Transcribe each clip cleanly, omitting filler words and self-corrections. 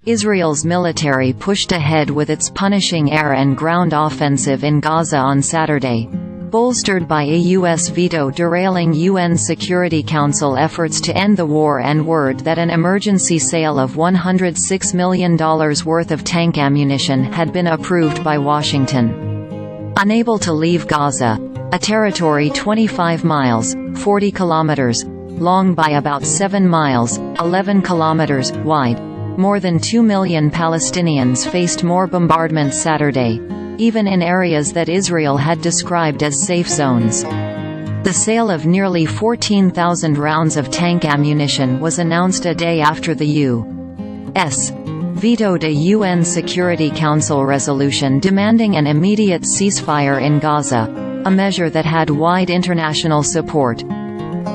Israel's military pushed ahead with its punishing air and ground offensive in Gaza on Saturday, bolstered by a U.S. veto derailing UN Security Council efforts to end the war and word that an emergency sale of $106 million worth of tank ammunition had been approved by Washington. Unable to leave Gaza, a territory 25 miles (40 kilometers) long by about 7 miles (11 kilometers) wide, more than 2 million Palestinians faced more bombardment Saturday, even in areas that Israel had described as safe zones. The sale of nearly 14,000 rounds of tank ammunition was announced a day after the U.S. vetoed a UN Security Council resolution demanding an immediate ceasefire in Gaza, a measure that had wide international support.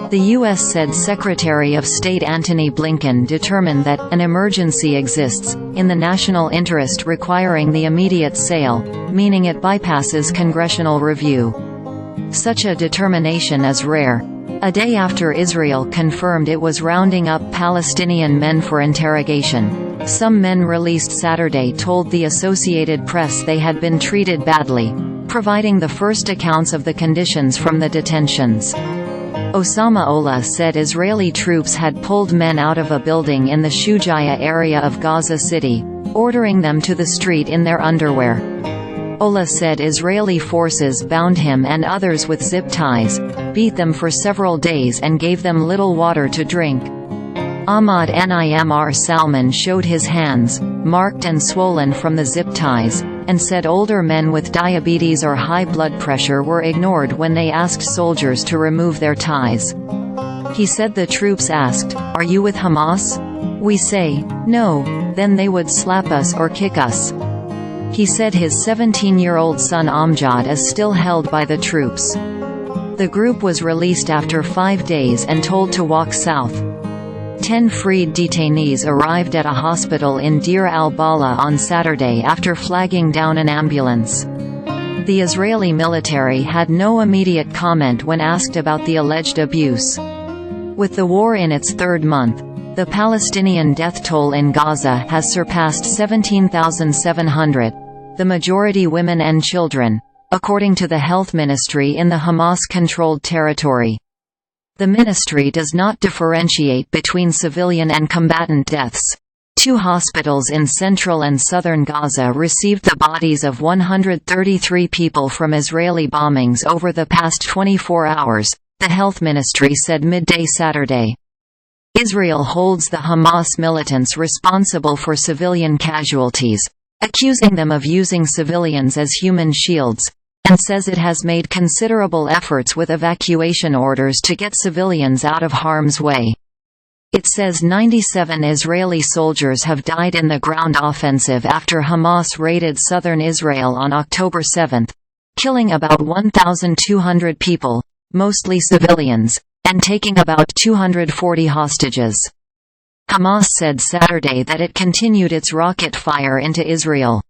The U.S. said Secretary of State Antony Blinken determined that an emergency exists, in the national interest requiring the immediate sale, meaning it bypasses congressional review. Such a determination is rare. A day after Israel confirmed it was rounding up Palestinian men for interrogation, some men released Saturday told the Associated Press they had been treated badly, providing the first accounts of the conditions from the detentions. Osama Oula said Israeli troops had pulled men out of a building in the Shujaiyah area of Gaza City, ordering them to the street in their underwear. Oula said Israeli forces bound him and others with zip ties, beat them for several days and gave them little water to drink. Ahmad Nimr Salman showed his hands, marked and swollen from the zip ties, and said older men with diabetes or high blood pressure were ignored when they asked soldiers to remove their ties. He said the troops asked, "Are you with Hamas?" We say, "No," then they would slap us or kick us. He said his 17-year-old son Amjad is still held by the troops. The group was released after 5 days and told to walk south. 10 freed detainees arrived at a hospital in Deir al-Balah on Saturday after flagging down an ambulance. The Israeli military had no immediate comment when asked about the alleged abuse. With the war in its third month, the Palestinian death toll in Gaza has surpassed 17,700, the majority women and children, according to the health ministry in the Hamas-controlled territory. The ministry does not differentiate between civilian and combatant deaths. 2 hospitals in central and southern Gaza received the bodies of 133 people from Israeli bombings over the past 24 hours, the health ministry said midday Saturday. Israel holds the Hamas militants responsible for civilian casualties, accusing them of using civilians as human shields, and says it has made considerable efforts with evacuation orders to get civilians out of harm's way. It says 97 Israeli soldiers have died in the ground offensive after Hamas raided southern Israel on October 7, killing about 1,200 people, mostly civilians, and taking about 240 hostages. Hamas said Saturday that it continued its rocket fire into Israel.